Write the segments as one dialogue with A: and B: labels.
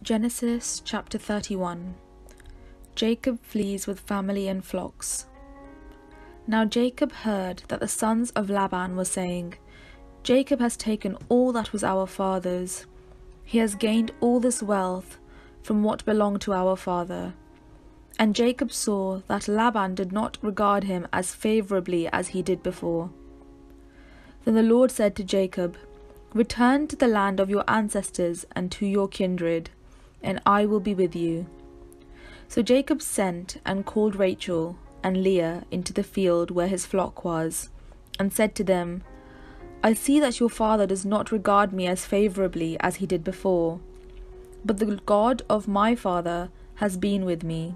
A: Genesis chapter 31. Jacob flees with family and flocks. Now Jacob heard that the sons of Laban were saying, Jacob has taken all that was our father's. He has gained all this wealth from what belonged to our father. And Jacob saw that Laban did not regard him as favourably as he did before. Then the Lord said to Jacob, Return to the land of your ancestors and to your kindred, and I will be with you. So Jacob sent and called Rachel and Leah into the field where his flock was, and said to them, I see that your father does not regard me as favourably as he did before, but the God of my father has been with me.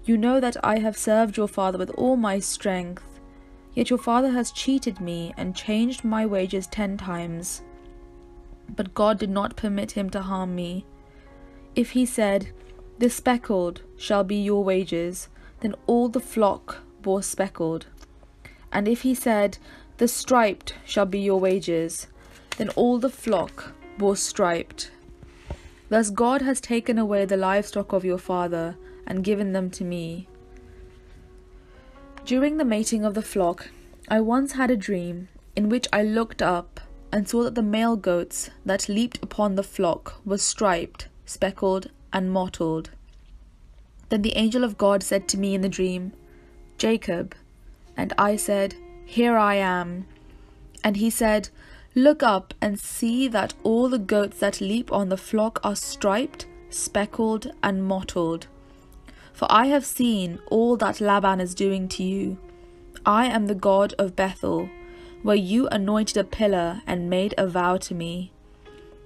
A: You know that I have served your father with all my strength, yet your father has cheated me and changed my wages 10 times. But God did not permit him to harm me. If he said, The speckled shall be your wages, then all the flock bore speckled. And if he said, The striped shall be your wages, then all the flock bore striped. Thus God has taken away the livestock of your father and given them to me. During the mating of the flock, I once had a dream in which I looked up and saw that the male goats that leaped upon the flock were striped, speckled, and mottled. Then the angel of God said to me in the dream, Jacob. And I said, Here I am. And he said, Look up and see that all the goats that leap on the flock are striped, speckled, and mottled. For I have seen all that Laban is doing to you. I am the God of Bethel, where you anointed a pillar and made a vow to me.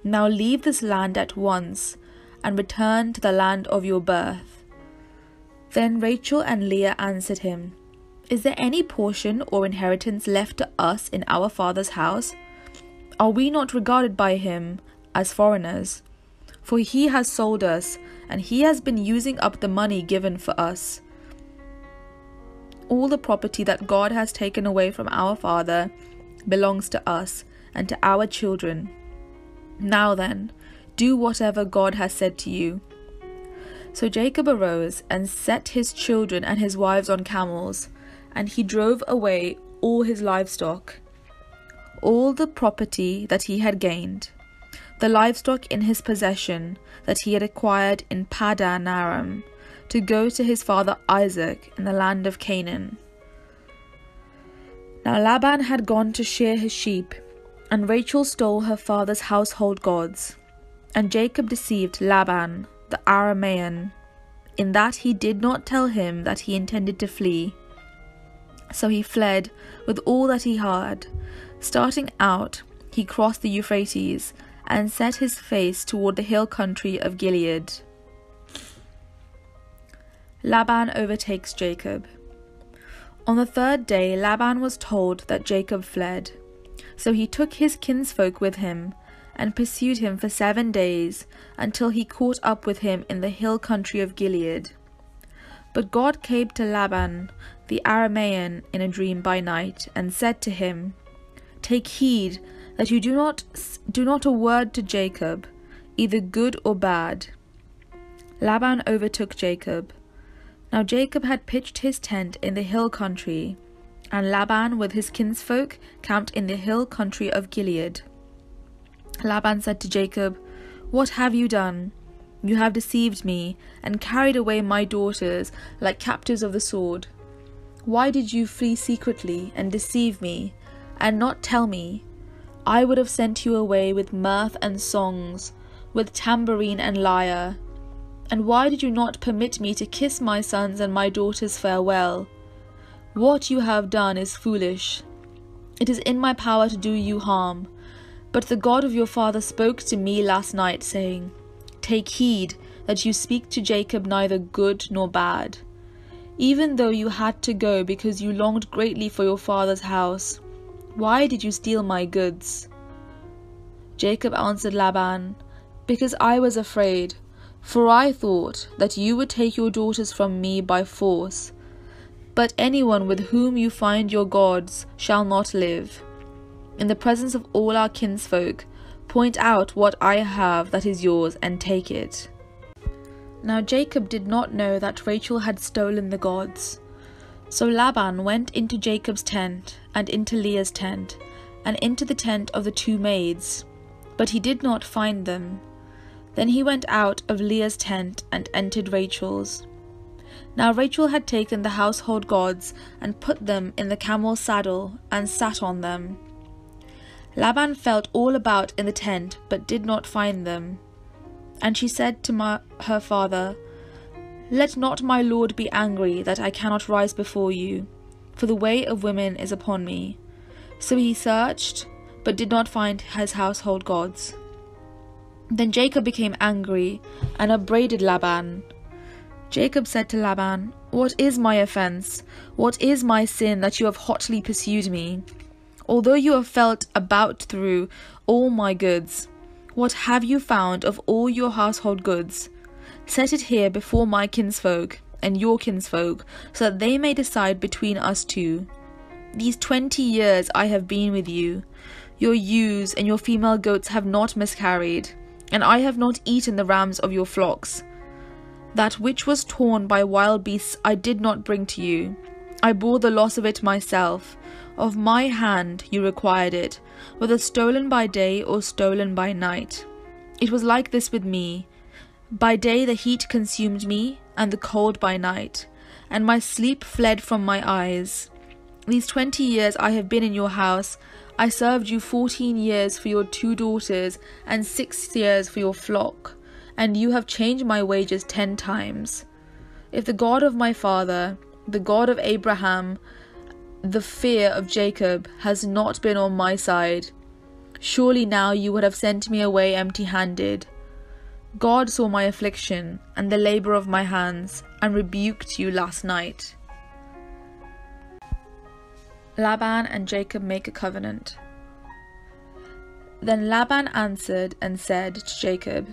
A: Now leave this land at once, and return to the land of your birth. Then Rachel and Leah answered him, Is there any portion or inheritance left to us in our father's house? Are we not regarded by him as foreigners? For he has sold us, and he has been using up the money given for us. All the property that God has taken away from our father belongs to us and to our children. Now then, do whatever God has said to you. So Jacob arose and set his children and his wives on camels, and he drove away all his livestock, all the property that he had gained, the livestock in his possession that he had acquired in Padan Aram, to go to his father Isaac in the land of Canaan. Now Laban had gone to shear his sheep, and Rachel stole her father's household gods. And Jacob deceived Laban the Aramean, in that he did not tell him that he intended to flee. So he fled with all that he had. Starting out, he crossed the Euphrates, and set his face toward the hill country of Gilead. Laban overtakes Jacob. On the 3rd day Laban was told that Jacob fled. So he took his kinsfolk with him, and pursued him for 7 days, until he caught up with him in the hill country of Gilead. But God came to Laban the Aramean in a dream by night, and said to him, Take heed that you do not a word to Jacob, either good or bad. Laban overtook Jacob. Now Jacob had pitched his tent in the hill country, and Laban with his kinsfolk camped in the hill country of Gilead. Laban said to Jacob, What have you done? You have deceived me, and carried away my daughters like captives of the sword. Why did you flee secretly and deceive me, and not tell me? I would have sent you away with mirth and songs, with tambourine and lyre. And why did you not permit me to kiss my sons and my daughters farewell? What you have done is foolish. It is in my power to do you harm. But the God of your father spoke to me last night, saying, Take heed that you speak to Jacob neither good nor bad. Even though you had to go because you longed greatly for your father's house, why did you steal my goods? Jacob answered Laban, Because I was afraid, for I thought that you would take your daughters from me by force. But anyone with whom you find your gods shall not live. In the presence of all our kinsfolk, Point out what I have that is yours and take it." Now Jacob did not know that Rachel had stolen the gods. So Laban went into Jacob's tent, and into Leah's tent, and into the tent of the two maids, but he did not find them. Then he went out of Leah's tent and entered Rachel's. Now Rachel had taken the household gods and put them in the camel's saddle and sat on them. Laban felt all about in the tent, but did not find them. And she said to her father, "Let not my lord be angry that I cannot rise before you, for the way of women is upon me." So he searched, but did not find his household gods. Then Jacob became angry and upbraided Laban. Jacob said to Laban, "What is my offense? What is my sin that you have hotly pursued me? Although you have felt about through all my goods, what have you found of all your household goods? Set it here before my kinsfolk and your kinsfolk, so that they may decide between us two. These 20 years I have been with you. Your ewes and your female goats have not miscarried, and I have not eaten the rams of your flocks. That which was torn by wild beasts I did not bring to you. I bore the loss of it myself. Of my hand you required it, whether stolen by day or stolen by night. It was like this with me. By day the heat consumed me, and the cold by night, and my sleep fled from my eyes. These 20 years I have been in your house. I served you 14 years for your 2 daughters, and 6 years for your flock, and you have changed my wages 10 times. If the God of my father, the God of Abraham, the fear of Jacob, has not been on my side, surely now you would have sent me away empty-handed. God saw my affliction and the labor of my hands, and rebuked you last night." Laban and Jacob make a covenant. Then Laban answered and said to Jacob,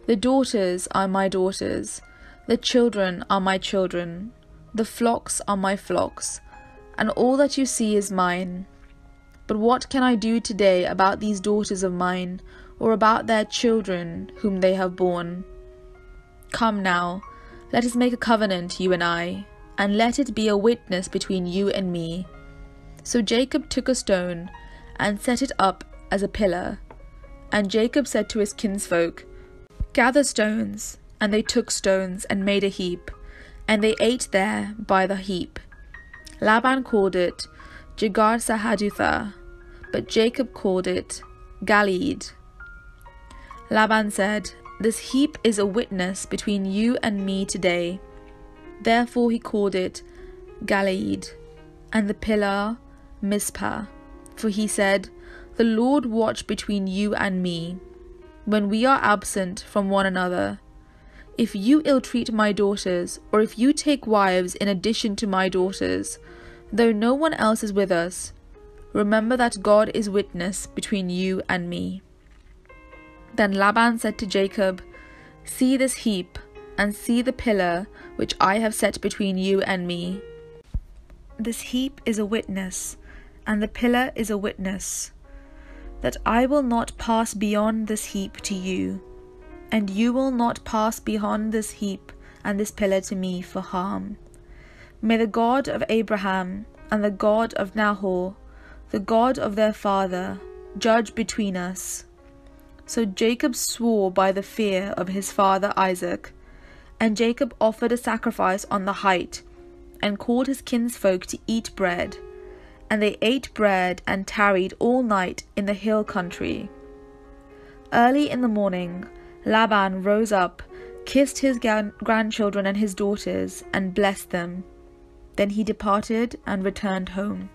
A: "The daughters are my daughters, the children are my children, the flocks are my flocks, and all that you see is mine. But what can I do today about these daughters of mine, or about their children whom they have borne? Come now, let us make a covenant, you and I, and let it be a witness between you and me." So Jacob took a stone and set it up as a pillar. And Jacob said to his kinsfolk, "Gather stones." And they took stones and made a heap, and they ate there by the heap. Laban called it Jegar-sahadutha, but Jacob called it Galeed. Laban said, "This heap is a witness between you and me today." Therefore he called it Galeed, and the pillar Mizpah. For he said, "The Lord watch between you and me, when we are absent from one another. If you ill-treat my daughters, or if you take wives in addition to my daughters, though no one else is with us, remember that God is witness between you and me." Then Laban said to Jacob, "See this heap, and see the pillar which I have set between you and me. This heap is a witness, and the pillar is a witness, that I will not pass beyond this heap to you, and you will not pass beyond this heap and this pillar to me for harm. May the God of Abraham and the God of Nahor, the God of their father, judge between us." So Jacob swore by the fear of his father Isaac, and Jacob offered a sacrifice on the height, and called his kinsfolk to eat bread. And they ate bread and tarried all night in the hill country. Early in the morning, Laban rose up, kissed his grandchildren and his daughters, and blessed them. Then he departed and returned home.